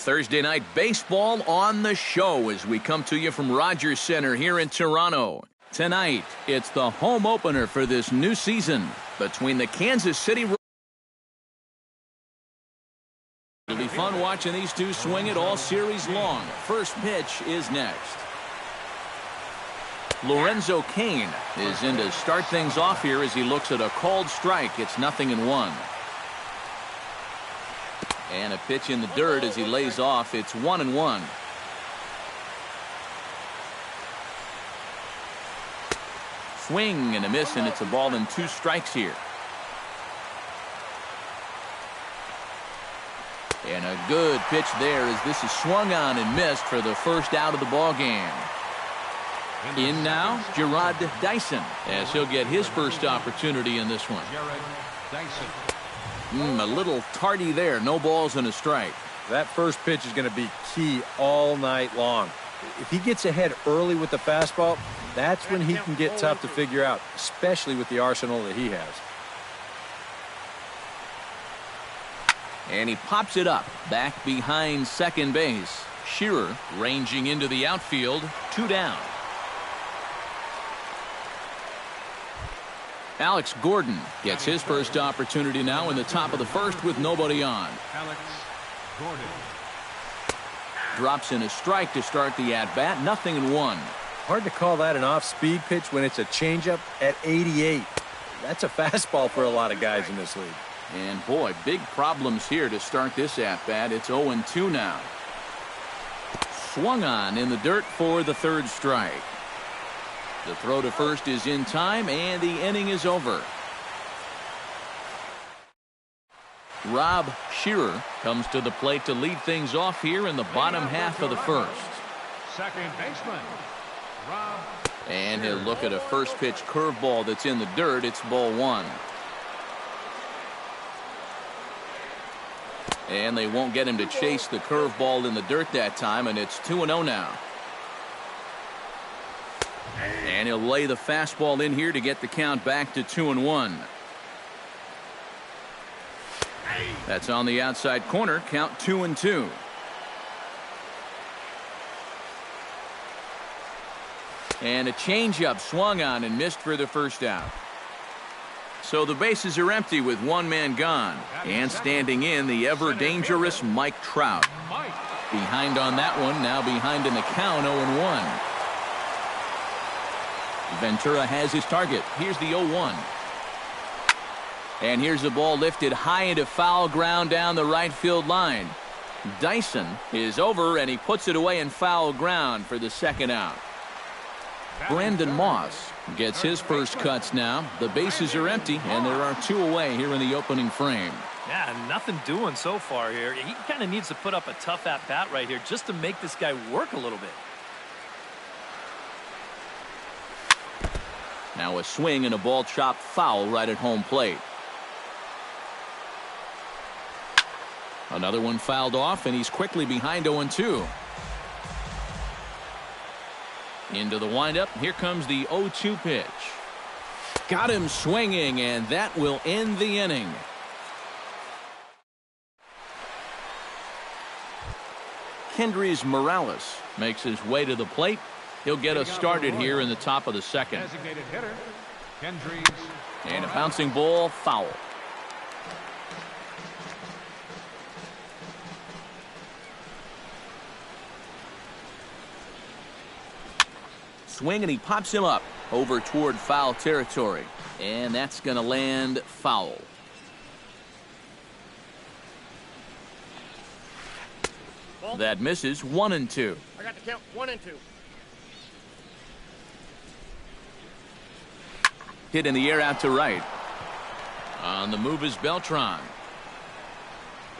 Thursday night baseball on the show as we come to you from Rogers Center here in Toronto. Tonight, it's the home opener for this new season between the Kansas City. It'll be fun watching these two swing it all series long. First pitch is next. Lorenzo Cain is in to start things off here as he looks at a called strike. It's 0-1. And a pitch in the dirt as he lays off. It's 1-1. Swing and a miss, and it's a ball and 2 strikes here. And a good pitch there as this is swung on and missed for the first out of the ball game. In now, Jarrod Dyson, as he'll get his first opportunity in this one. A little tardy there. No balls and a strike. That first pitch is going to be key all night long. If he gets ahead early with the fastball, that's when he can get tough to figure out, especially with the arsenal that he has. And he pops it up back behind second base. Shearer ranging into the outfield. 2 down. Alex Gordon gets his first opportunity now in the top of the first with nobody on. Alex Gordon drops in a strike to start the at-bat. 0-1. Hard to call that an off-speed pitch when it's a changeup at 88. That's a fastball for a lot of guys in this league. And boy, big problems here to start this at-bat. It's 0-2 now. Swung on in the dirt for the third strike. The throw to first is in time, and the inning is over. Rob Shearer comes to the plate to lead things off here in the bottom half of the first. Second baseman Rob. And he'll look at a first pitch curveball that's in the dirt. It's ball 1. And they won't get him to chase the curveball in the dirt that time, and it's 2-0 now. And he'll lay the fastball in here to get the count back to 2-1. That's on the outside corner. Count 2-2. And a changeup swung on and missed for the first out. So the bases are empty with one man gone. And standing in, the ever-dangerous Mike Trout. Behind on that one, now behind in the count, 0-1. Ventura has his target. Here's the 0-1. And here's the ball lifted high into foul ground down the right field line. Dyson is over, and he puts it away in foul ground for the second out. Brandon Moss gets his first cuts now. The bases are empty, and there are 2 away here in the opening frame. Yeah, nothing doing so far here. He kind of needs to put up a tough at-bat right here just to make this guy work a little bit. Now a swing and a ball chopped foul right at home plate. Another one fouled off, and he's quickly behind 0-2. Into the windup. Here comes the 0-2 pitch. Got him swinging, and that will end the inning. Kendrys Morales makes his way to the plate. He'll get us started here in the top of the second. Designated hitter Kendrys. And a bouncing ball, foul. Swing, and he pops him up over toward foul territory. And that's going to land foul. That misses. 1-2. I got the count. 1-2. Hit in the air out to right. On the move is Beltran.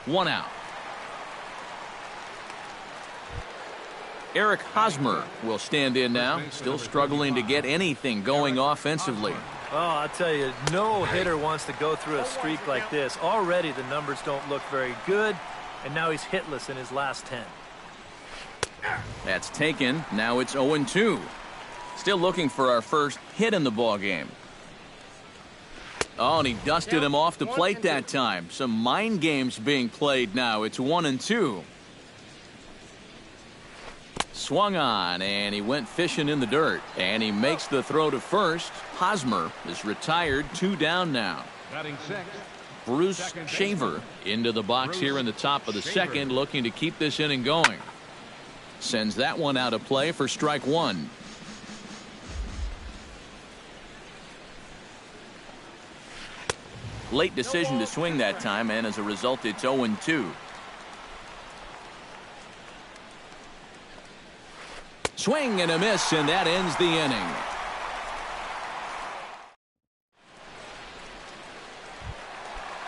1 out. Eric Hosmer will stand in now, still struggling to get anything going offensively. Oh, I'll tell you, no hitter wants to go through a streak like this. Already the numbers don't look very good, and now he's hitless in his last 10. That's taken. Now it's 0-2. Still looking for our first hit in the ball game. Oh, and he dusted him off the plate that time. Some mind games being played now. It's 1-2. Swung on, and he went fishing in the dirt. And he makes the throw to first. Hosmer is retired, 2 down now. Batting sixth, Bruce Shaver into the box here in the top of the second, looking to keep this inning going. Sends that one out of play for strike 1. Late decision to swing that time, and as a result, it's 0-2. Swing and a miss, and that ends the inning.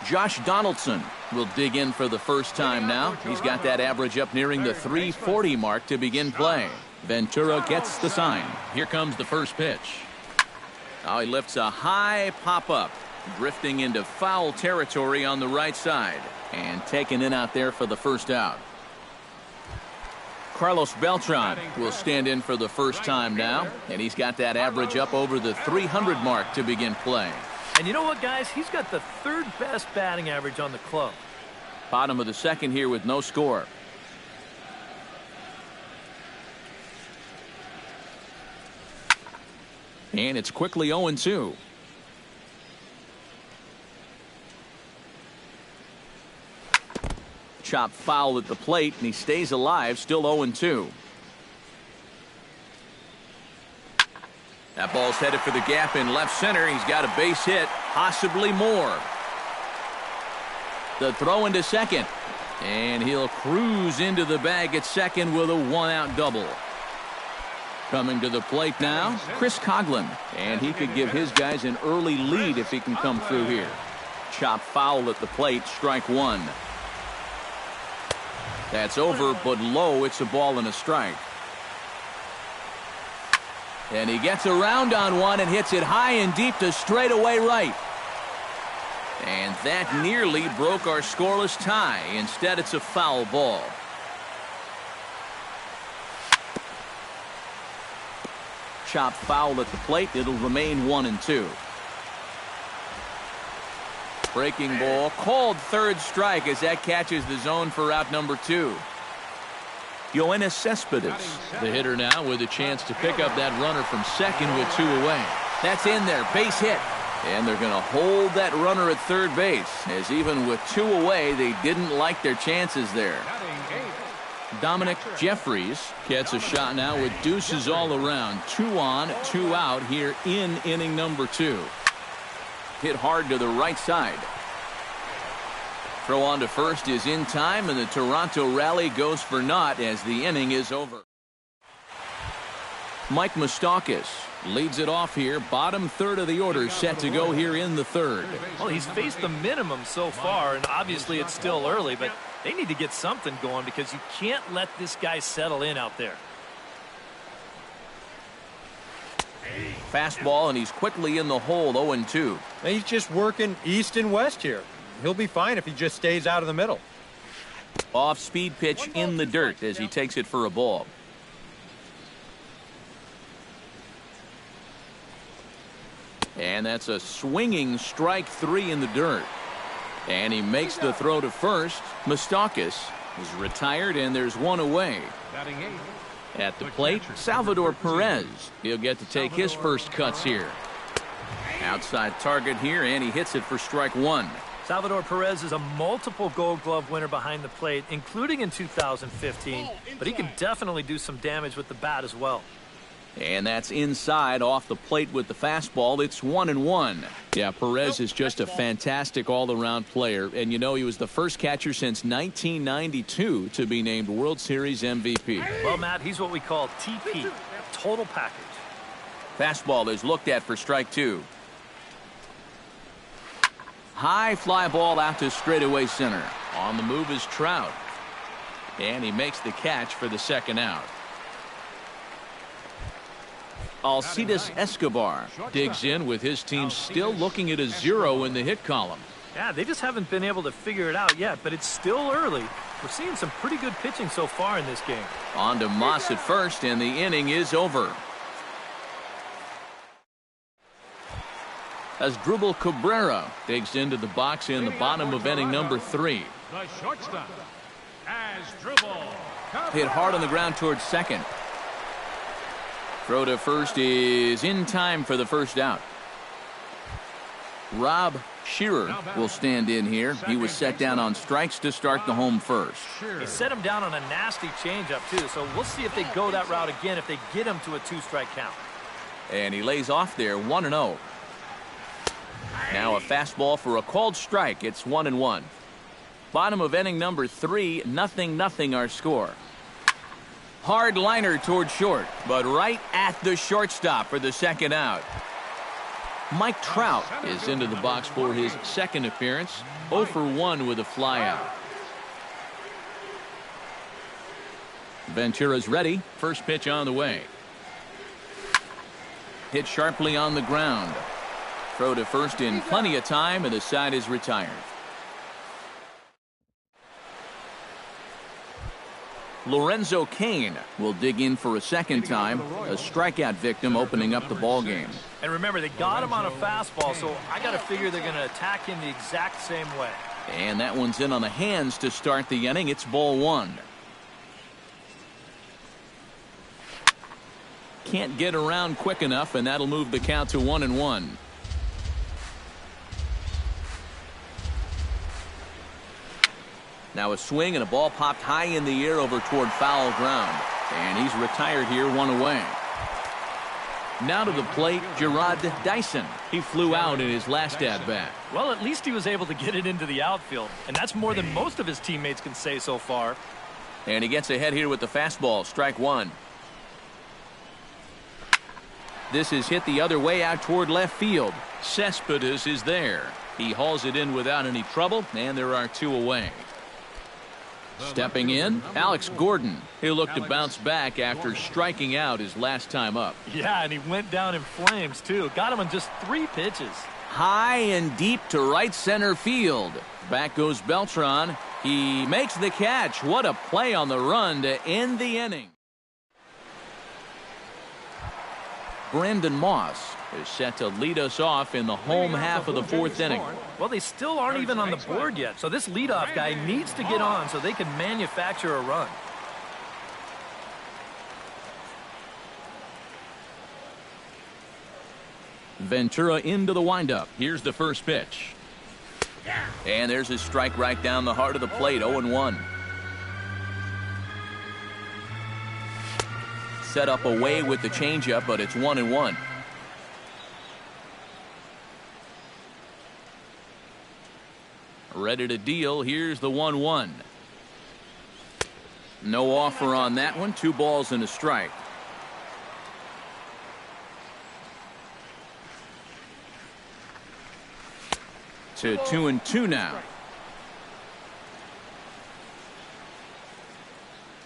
Josh Donaldson will dig in for the first time now. He's got that average up nearing the 340 mark to begin play. Ventura gets the sign. Here comes the first pitch. Oh, he lifts a high pop-up, drifting into foul territory on the right side, and taken in out there for the first out. Carlos Beltran will stand in for the first time now, and he's got that average up over the 300 mark to begin play. And you know what, guys? He's got the 3rd best batting average on the club. Bottom of the second here with no score. And it's quickly 0-2. Chop foul at the plate, and he stays alive, still 0-2. That ball's headed for the gap in left center. He's got a base hit, possibly more. The throw into second, and he'll cruise into the bag at second with a 1-out double. Coming to the plate now, Chris Coghlan, and he could give his guys an early lead if he can come through here. Chop foul at the plate, strike 1. That's over, but low. It's a ball and a strike. And he gets around on one and hits it high and deep to straightaway right. And that nearly broke our scoreless tie. Instead, it's a foul ball. Chop foul at the plate. It'll remain 1-2. Breaking ball called third strike as that catches the zone for out number 2. Yoenis Cespedes, the hitter now, with a chance to pick up that runner from second with 2 away. That's in there, base hit. And they're going to hold that runner at third base, as even with 2 away, they didn't like their chances there. Dominic Jeffries gets a shot now with deuces all around. 2 on, 2 out here in inning number 2. Hit hard to the right side. Throw on to first is in time, and the Toronto rally goes for naught as the inning is over. Mike Moustakas leads it off here. Bottom third of the order set to go here in the third. Well, he's faced the minimum so far, and obviously it's still early, but they need to get something going because you can't let this guy settle in out there. Fastball, and he's quickly in the hole, 0-2. He's just working east and west here. He'll be fine if he just stays out of the middle. Off speed pitch in the dirt as he takes it for a ball. And that's a swinging strike 3 in the dirt. And he makes the throw to first. Moustakas is retired, and there's 1 away. Batting 8. At the plate, Salvador Perez. He'll get to take his first cuts here. Outside target here, and he hits it for strike 1. Salvador Perez is a multiple Gold Glove winner behind the plate, including in 2015, but he can definitely do some damage with the bat as well. And that's inside off the plate with the fastball. It's 1-1. Yeah, Perez is just a fantastic all-around player. And you know, he was the first catcher since 1992 to be named World Series MVP. Well, Matt, he's what we call TP, total package. Fastball is looked at for strike 2. High fly ball out to straightaway center. On the move is Trout. And he makes the catch for the second out. Alcides Escobar digs in with his team still looking at a 0 in the hit column. Yeah, they just haven't been able to figure it out yet, but it's still early. We're seeing some pretty good pitching so far in this game. On to Moss at first, and the inning is over. As Drupal Cabrera digs into the box in the bottom of inning number 3. The shortstop. Hit hard on the ground towards second. Throw to first is in time for the first out. Rob Shearer will stand in here. He was set down on strikes to start the home first. He set him down on a nasty changeup, too, so we'll see if they go that route again if they get him to a 2-strike count. And he lays off there, 1-0. Now a fastball for a called strike. It's 1-1. Bottom of inning number 3, 0-0 our score. Hard liner toward short, but right at the shortstop for the second out. Mike Trout is into the box for his second appearance. 0 for 1 with a flyout. Ventura's ready. First pitch on the way. Hit sharply on the ground. Throw to first in plenty of time, and the side is retired. Lorenzo Cain will dig in for a second time. A strikeout victim opening up the ball game. And remember, they got him on a fastball, so I got to figure they're going to attack him the exact same way. And that one's in on the hands to start the inning. It's ball 1. Can't get around quick enough, and that'll move the count to 1-1. Now a swing and a ball popped high in the air over toward foul ground. And he's retired here, 1 away. Now to the plate, Gerard Dyson. He flew out in his last at-bat. Well, at least he was able to get it into the outfield. And that's more than most of his teammates can say so far. And he gets ahead here with the fastball, strike 1. This is hit the other way out toward left field. Cespedes is there. He hauls it in without any trouble, and there are 2 away. Stepping in, Alex Gordon. He'll look to bounce back after striking out his last time up. Yeah, and he went down in flames, too. Got him on just 3 pitches. High and deep to right center field. Back goes Beltran. He makes the catch. What a play on the run to end the inning. Brandon Moss is set to lead us off in the home half of the 4th inning. Well, they still aren't even on the board yet, so this leadoff guy needs to get on so they can manufacture a run. Ventura into the windup. Here's the first pitch. And there's a strike right down the heart of the plate, 0-1. Set up away with the changeup, but it's 1-1. Ready to deal. Here's the 1-1. No offer on that one. 2 balls and a strike. To 2-2 now.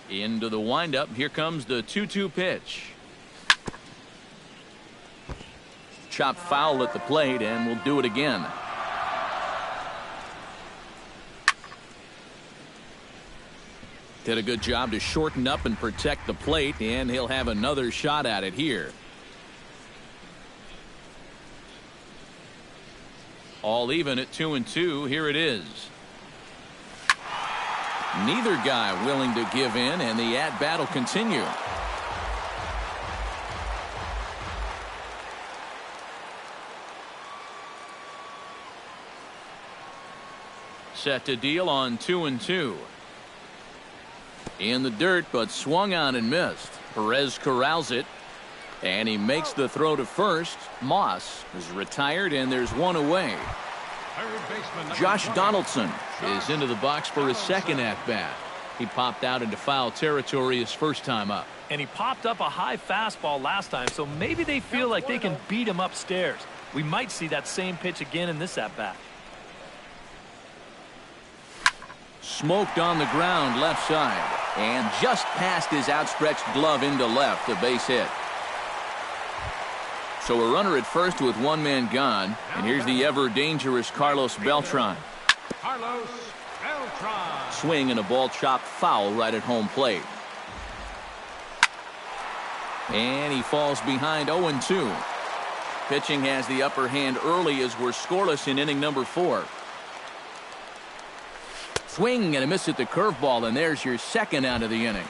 Into the windup. Here comes the 2-2 pitch. Chopped foul at the plate, and we'll do it again. Did a good job to shorten up and protect the plate, and he'll have another shot at it here. All even at 2-2. Here it is. Neither guy willing to give in, and the at-bat will continue. Set to deal on 2-2. In the dirt, but swung on and missed. Perez corrals it, and he makes the throw to first. Moss is retired, and there's 1 away. Josh Donaldson is into the box for his second at-bat. He popped out into foul territory his first time up. And he popped up a high fastball last time, so maybe they feel like they can beat him upstairs. We might see that same pitch again in this at-bat. Smoked on the ground left side, and just past his outstretched glove into left, a base hit. So a runner at first with 1 man gone, and here's the ever dangerous Carlos Beltran. Swing and a ball chopped foul right at home plate. And he falls behind 0-2. Pitching has the upper hand early as we're scoreless in inning number 4. Swing and a miss at the curveball, and there's your second out of the inning.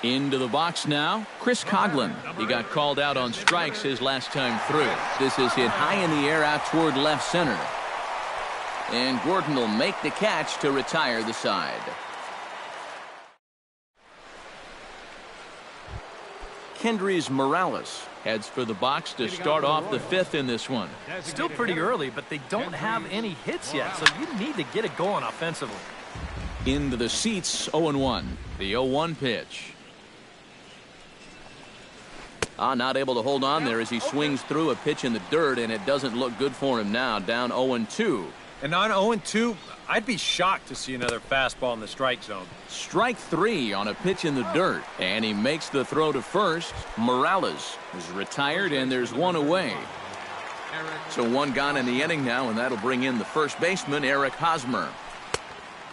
Into the box now, Chris Coughlin. He got called out on strikes his last time through. This is hit high in the air out toward left center. And Gordon will make the catch to retire the side. Kendrys Morales heads for the box to start off the fifth in this one. Still pretty early, but they don't have any hits yet, so you need to get it going offensively. Into the seats, 0-1. The 0-1 pitch. Not able to hold on there as he swings through a pitch in the dirt, and it doesn't look good for him now. Down 0-2. And on 0-2, I'd be shocked to see another fastball in the strike zone. Strike three on a pitch in the dirt, and he makes the throw to first. Morales is retired, and there's one away. So one gone in the inning now, and that'll bring in the first baseman, Eric Hosmer.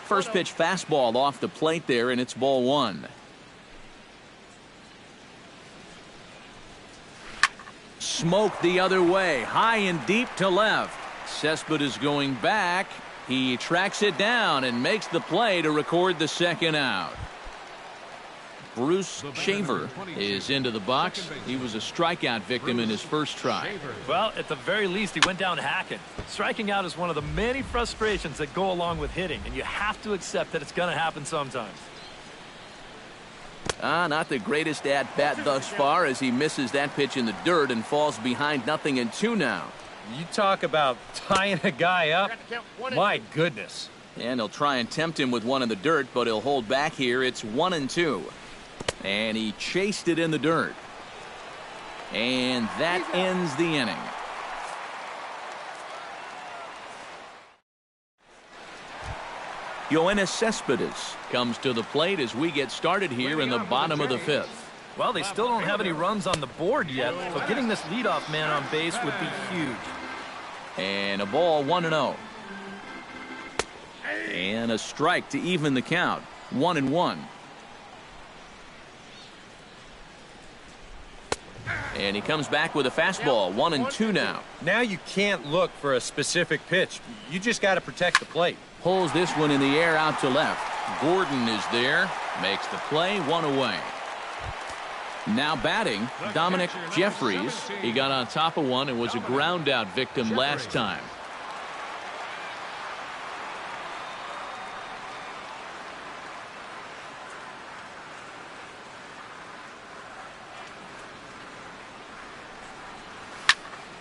First pitch fastball off the plate there, and it's ball one. Smoke the other way, high and deep to left. Cespedes going back. He tracks it down and makes the play to record the second out. Bruce Shaver is into the box. He was a strikeout victim in his first try. Well, at the very least, he went down hacking. Striking out is one of the many frustrations that go along with hitting, and you have to accept that it's going to happen sometimes. Not the greatest at-bat thus far as he misses that pitch in the dirt and falls behind 0-2 now. You talk about tying a guy up. My goodness. And he'll try and tempt him with one in the dirt, but he'll hold back here. It's 1-2. And he chased it in the dirt. And that ends the inning. Yoenis Cespedes comes to the plate as we get started here in the bottom of the fifth. Well, they still don't have any runs on the board yet, so getting this leadoff man on base would be huge. And a ball, 1-0. And a strike to even the count, 1-1. And he comes back with a fastball, 1-2 now. Now you can't look for a specific pitch. You just got to protect the plate. Pulls this one in the air out to left. Gordon is there, makes the play, one away. Now batting, Dominic Jeffries. He got on top of one and was a ground out victim last time.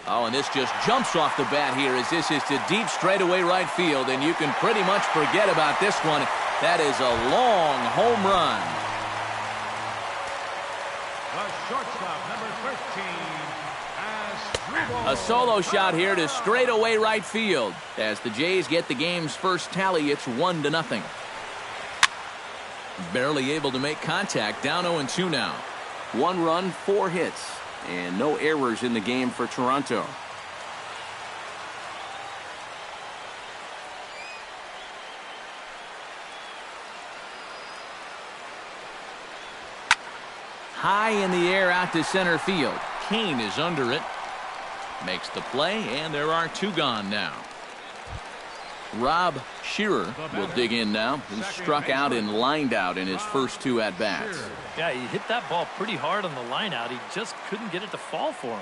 Oh, and this just jumps off the bat here as this is to deep straightaway right field, and you can pretty much forget about this one. That is a long home run. A solo shot here to straightaway right field. As the Jays get the game's first tally, it's 1-0. Barely able to make contact, down 0-2 now. 1 run, 4 hits, and no errors in the game for Toronto. High in the air out to center field. Kane is under it. Makes the play, and there are 2 gone now. Rob Shearer will dig in now. He struck out and lined out in his first 2 at-bats. Yeah, he hit that ball pretty hard on the line out. He just couldn't get it to fall for him.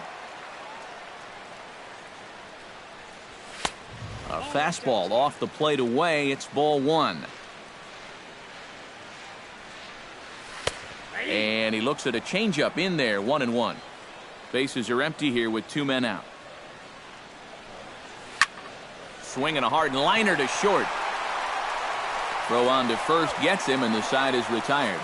A fastball off the plate away. It's ball 1. And he looks at a changeup in there, 1-1. Bases are empty here with 2 men out. Swinging a hard liner to short. Throw on to first gets him, and the side is retired.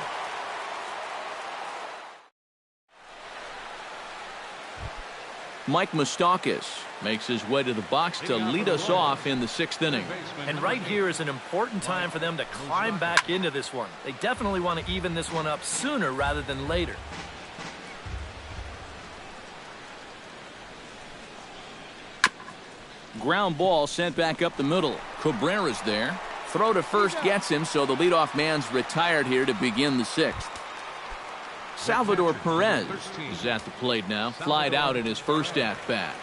Mike Moustakas makes his way to the box to lead us off in the 6th inning. And right here is an important time for them to climb back into this one. They definitely want to even this one up sooner rather than later. Ground ball sent back up the middle. Cabrera's there. Throw to first gets him, so the leadoff man's retired here to begin the 6th. Salvador Perez is at the plate now. Flied out in his first at-bat.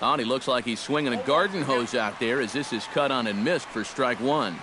Oh, and he looks like he's swinging a garden hose out there as this is cut on and missed for strike one.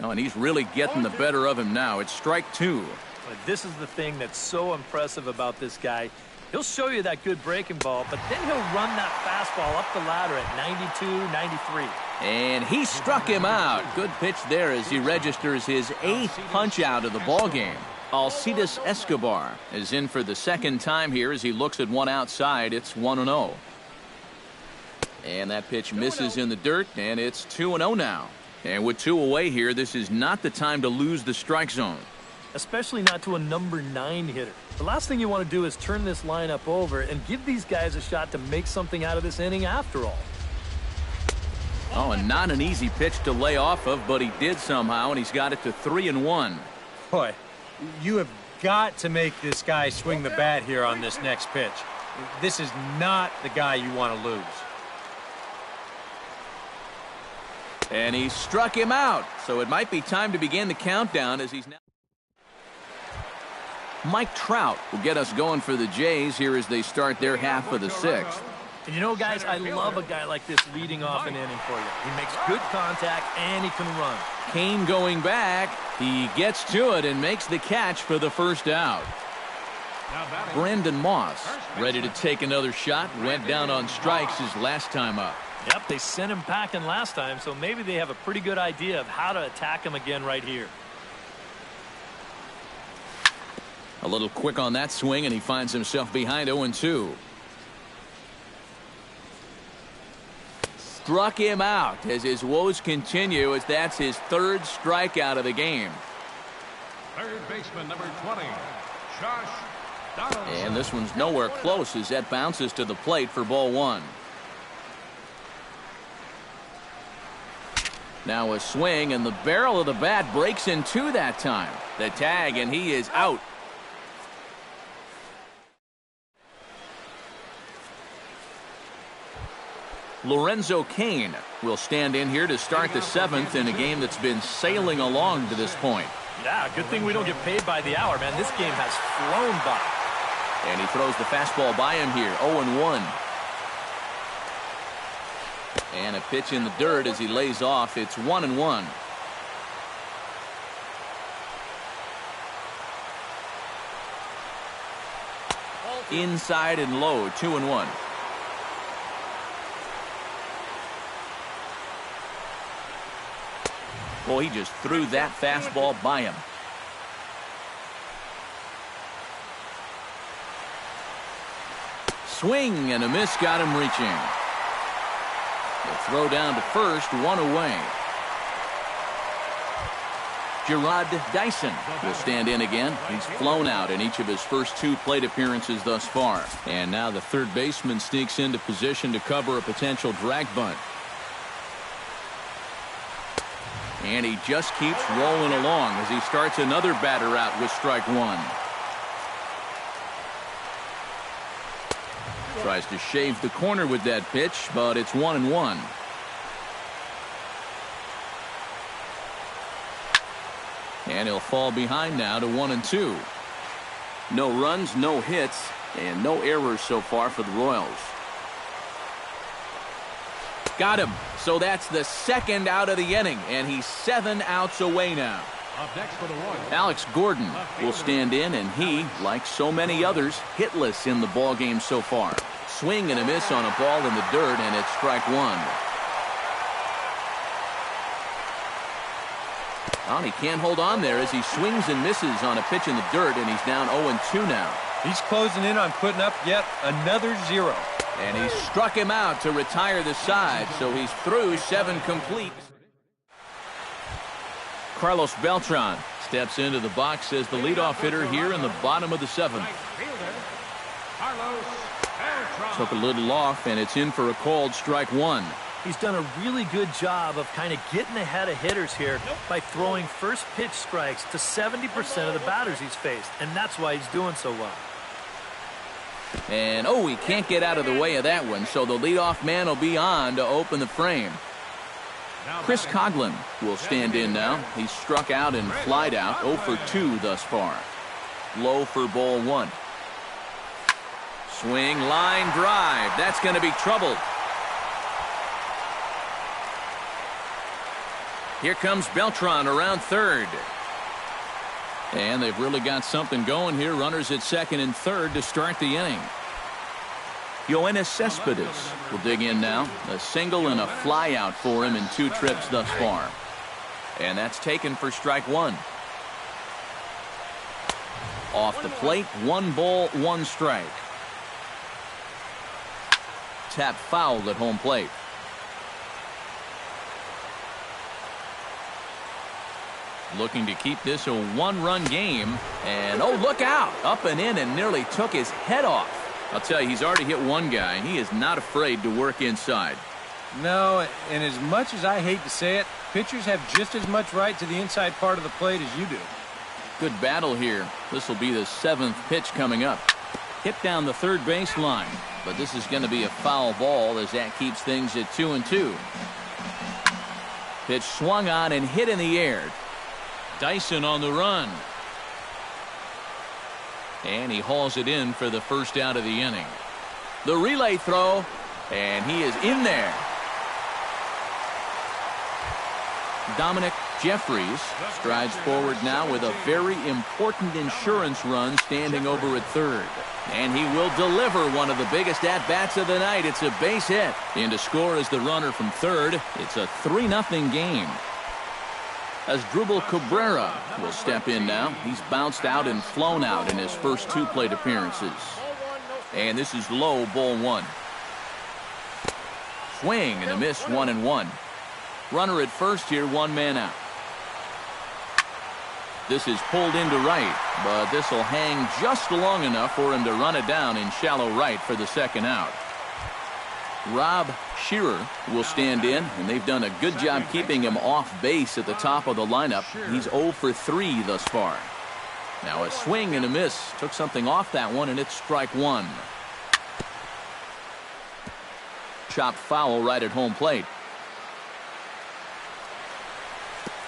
Oh, and he's really getting the better of him now. It's strike two. But this is the thing that's so impressive about this guy. He'll show you that good breaking ball, but then he'll run that fastball up the ladder at 92, 93. And he struck him out. Good pitch there as he registers his 8th punch out of the ball game. Alcides Escobar is in for the second time here as he looks at one outside. It's 1-0. And that pitch misses in the dirt, and it's 2-0 now. And with 2 away here, this is not the time to lose the strike zone. Especially not to a number 9 hitter. The last thing you want to do is turn this lineup over and give these guys a shot to make something out of this inning after all. Oh, and not an easy pitch to lay off of, but he did somehow, and he's got it to 3-1. Boy, you have got to make this guy swing the bat here on this next pitch. This is not the guy you want to lose. And he struck him out, so it might be time to begin the countdown as he's now. Mike Trout will get us going for the Jays here as they start their half of the 6th. And you know, guys, I love a guy like this leading off an inning for you. He makes good contact and he can run. Kane going back. He gets to it and makes the catch for the first out. Brandon Moss ready to take another shot. Went down on strikes his last time up. Yep, they sent him packing last time, so maybe they have a pretty good idea of how to attack him again right here. A little quick on that swing, and he finds himself behind 0-2. Struck him out as his woes continue, as that's his 3rd strikeout of the game. Third baseman, number 20, Josh Donaldson. And this one's nowhere close as that bounces to the plate for ball 1. Now a swing, and the barrel of the bat breaks in 2 that time. The tag, and he is out. Lorenzo Cain will stand in here to start the 7th in a game that's been sailing along to this point. Yeah, good thing we don't get paid by the hour, man. This game has flown by. And he throws the fastball by him here, 0-1. And a pitch in the dirt as he lays off. It's 1-1. Inside and low, 2-1. Boy, he just threw that fastball by him. Swing and a miss got him reaching. The throw down to first, 1 away. Gerard Dyson will stand in again. He's flown out in each of his first 2 plate appearances thus far. And now the third baseman sneaks into position to cover a potential drag bunt. And he just keeps rolling along as he starts another batter out with strike 1. Tries to shave the corner with that pitch, but it's 1-1. And he'll fall behind now to 1-2. No runs, no hits, and no errors so far for the Royals. Got him. So that's the 2nd out of the inning, and he's 7 outs away now. Up next for the Royals, Alex Gordon will stand in, and he, like so many others, hitless in the ball game so far. Swing and a miss on a ball in the dirt, and it's strike 1. Well, he can't hold on there as he swings and misses on a pitch in the dirt, and he's down 0-2 now. He's closing in on putting up yet another 0. And he struck him out to retire the side, so he's through 7 complete. Carlos Beltran steps into the box as the leadoff hitter here in the bottom of the 7th. right fielder, Carlos Beltran. Took a little off, and it's in for a called strike 1. He's done a really good job of kind of getting ahead of hitters here by throwing first pitch strikes to 70% of the batters he's faced, and that's why he's doing so well. And, he can't get out of the way of that one, so the leadoff man will be on to open the frame. Chris Coghlan will stand in now. He's struck out and flied out, 0 for 2 thus far. Low for ball 1. Swing, line drive. That's going to be trouble. Here comes Beltran around third. And they've really got something going here. Runners at second and third to start the inning. Yoenis Cespedes will dig in now. A single and a fly out for him in 2 trips thus far. And that's taken for strike 1. Off the plate, 1 ball, 1 strike. Tap fouled at home plate. Looking to keep this a 1-run game. And, oh, look out. Up and in and nearly took his head off. I'll tell you, he's already hit one guy, and he is not afraid to work inside. No, and as much as I hate to say it, pitchers have just as much right to the inside part of the plate as you do. Good battle here. This will be the 7th pitch coming up. Hit down the third base line, but this is going to be a foul ball as that keeps things at 2-2. Pitch swung on and hit in the air. Dyson on the run. And he hauls it in for the first out of the inning. The relay throw, and he is in there. Dominic Jeffries strides forward now with a very important insurance run standing over at third. And he will deliver one of the biggest at-bats of the night. It's a base hit. In to score is the runner from third. It's a 3-0 game. As Drupal Cabrera will step in now. He's bounced out and flown out in his first 2 plate appearances. And this is low, ball 1. Swing and a miss, 1-1. Runner at first here, 1 man out. This is pulled into right, but this will hang just long enough for him to run it down in shallow right for the second out. Rob Shearer will stand in, and they've done a good job keeping him off base at the top of the lineup. He's 0 for 3 thus far. Now a swing and a miss. Took something off that one, and it's strike 1. Chopped foul right at home plate.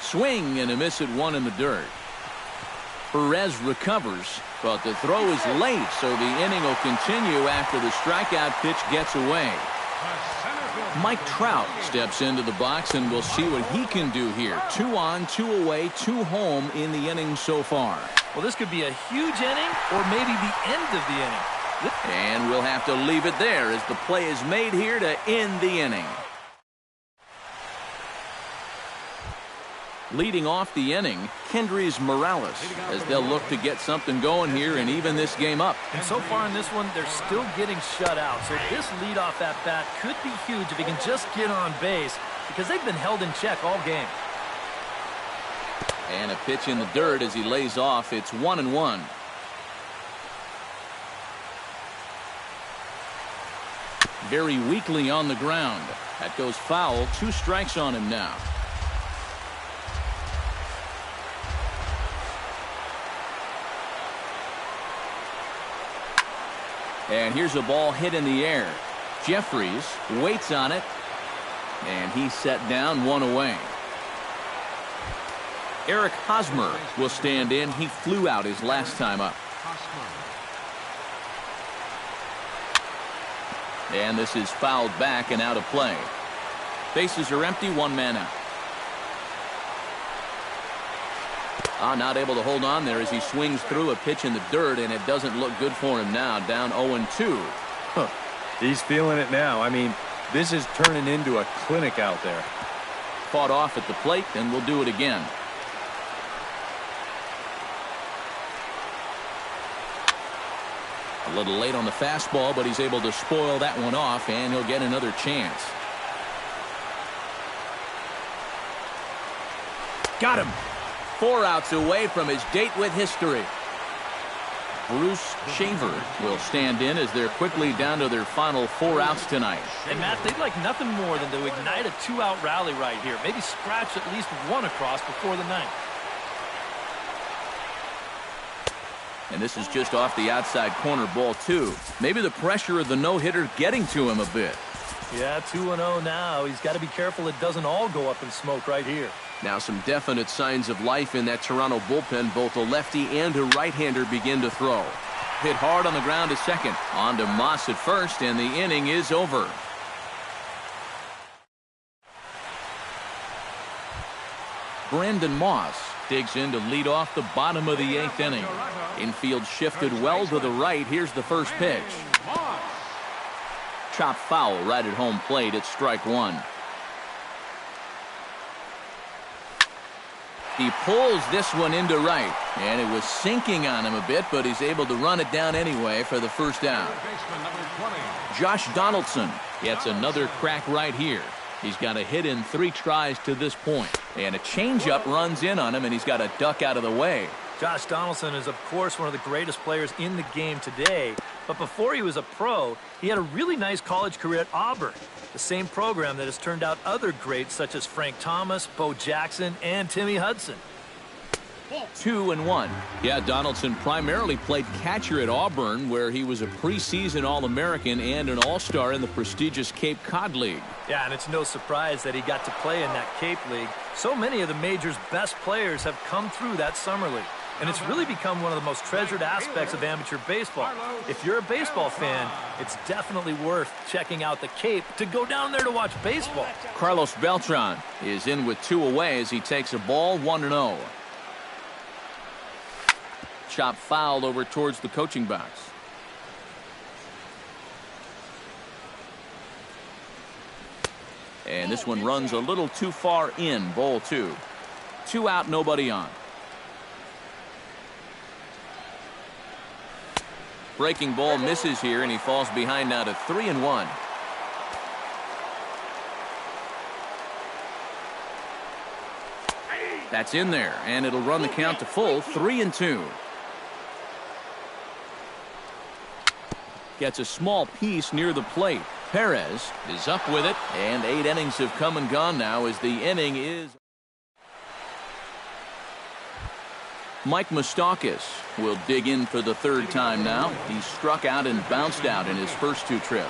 Swing and a miss at 1 in the dirt. Perez recovers, but the throw is late, so the inning will continue after the strikeout pitch gets away. Mike Trout steps into the box, and we'll see what he can do here. 2 on, 2 away, 2 home in the inning so far. Well, this could be a huge inning or maybe the end of the inning. And we'll have to leave it there as the play is made here to end the inning. Leading off the inning, Kendrys Morales, as they'll look to get something going here and even this game up. And so far in this one, they're still getting shut out. So this leadoff at bat could be huge if he can just get on base, because they've been held in check all game. And a pitch in the dirt as he lays off. It's 1-1. Very weakly on the ground. That goes foul. 2 strikes on him now. And here's a ball hit in the air. Jeffries waits on it, and he's set down, 1 away. Eric Hosmer will stand in. He flew out his last time up. And this is fouled back and out of play. Bases are empty, 1 man out. Not able to hold on there as he swings through a pitch in the dirt, and it doesn't look good for him now. Down 0-2. He's feeling it now. I mean, this is turning into a clinic out there. Fought off at the plate, and we'll do it again. A little late on the fastball, but he's able to spoil that one off, and he'll get another chance. Got him. 4 outs away from his date with history. Bruce Shaver will stand in as they're quickly down to their final 4 outs tonight. And Matt, they'd like nothing more than to ignite a 2-out rally right here. Maybe scratch at least 1 across before the 9th. And this is just off the outside corner, ball 2. Maybe the pressure of the no-hitter getting to him a bit. Yeah, 2-0 now. He's got to be careful it doesn't all go up in smoke right here. Now some definite signs of life in that Toronto bullpen. Both a lefty and a right-hander begin to throw. hit hard on the ground to second. On to Moss at first, and the inning is over. Brandon Moss digs in to lead off the bottom of the 8th inning. Infield shifted well to the right. Here's the first pitch. Chop foul right at home plate. It's strike one. He pulls this one into right, and it was sinking on him a bit, but he's able to run it down anyway for the first down. Josh Donaldson gets another crack right here. He's got a hit in 3 tries to this point, and a changeup runs in on him, and he's got a duck out of the way. Josh Donaldson is, of course, one of the greatest players in the game today, but before he was a pro, he had a really nice college career at Auburn, the same program that has turned out other greats such as Frank Thomas, Bo Jackson, and Timmy Hudson. 2-1. Yeah, Donaldson primarily played catcher at Auburn, where he was a preseason All-American and an All-Star in the prestigious Cape Cod League. Yeah, and it's no surprise that he got to play in that Cape League. So many of the major's best players have come through that summer league. And it's really become one of the most treasured aspects of amateur baseball. If you're a baseball fan, it's definitely worth checking out the Cape to go down there to watch baseball. Carlos Beltran is in with 2 away as he takes a ball 1-0. Chop fouled over towards the coaching box. And this one runs a little too far in. Ball 2. 2 out, nobody on. Breaking ball misses here, and he falls behind now to 3-1. That's in there, and it'll run the count to full 3-2. Gets a small piece near the plate. Perez is up with it, and 8 innings have come and gone now as the inning is. Mike Moustakas will dig in for the 3rd time now. He struck out and bounced out in his first 2 trips.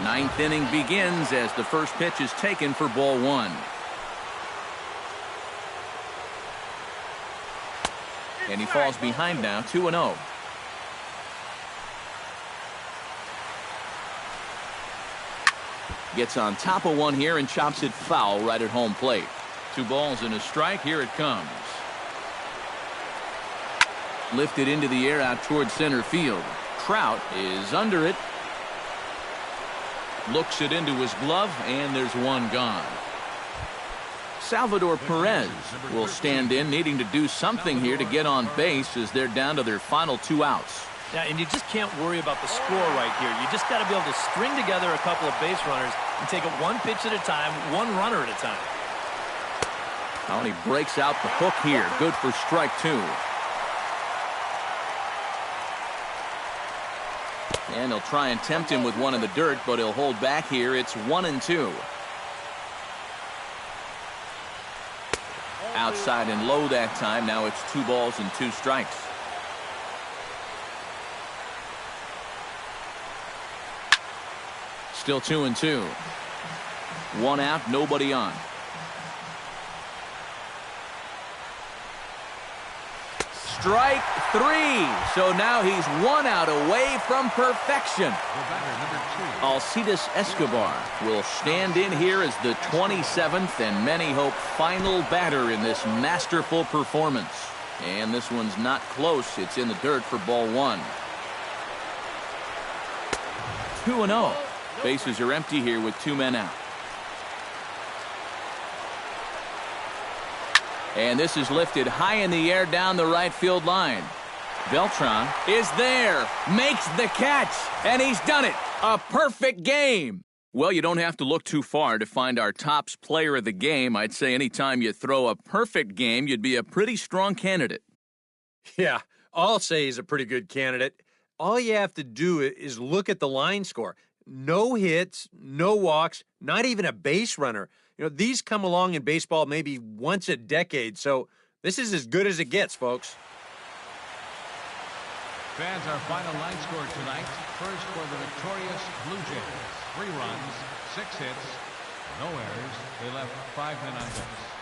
9th inning begins as the first pitch is taken for ball 1. And he falls behind now, 2-0. Gets on top of one here and chops it foul right at home plate. 2 balls and a strike. Here it comes. Lifted into the air out towards center field. Trout is under it. Looks it into his glove, and there's one gone. Salvador Perez will stand in, needing to do something here to get on base as they're down to their final 2 outs. Yeah, and you just can't worry about the score right here. You just got to be able to string together a couple of base runners and take it 1 pitch at a time, 1 runner at a time. Oh, and he breaks out the hook here. Good for strike 2. And he'll try and tempt him with one in the dirt, but he'll hold back here. It's 1-2. Outside and low that time. Now it's 2 balls and 2 strikes. Still 2-2. 1 out, nobody on. Strike 3. So now he's 1 out away from perfection. Alcides Escobar will stand in here as the 27th and many hope final batter in this masterful performance. And this one's not close. It's in the dirt for ball 1. 2-0. Bases are empty here with 2 men out. And this is lifted high in the air down the right field line. Beltran is there, makes the catch, and he's done it. A perfect game. Well, you don't have to look too far to find our tops player of the game. I'd say anytime you throw a perfect game, you'd be a pretty strong candidate. Yeah, I'll say he's a pretty good candidate. All you have to do is look at the line score. No hits, no walks, not even a base runner. You know, these come along in baseball maybe once a decade, so this is as good as it gets, folks. Fans, our final line score tonight. First for the victorious Blue Jays. 3 runs, 6 hits, no errors. They left 5 men on base.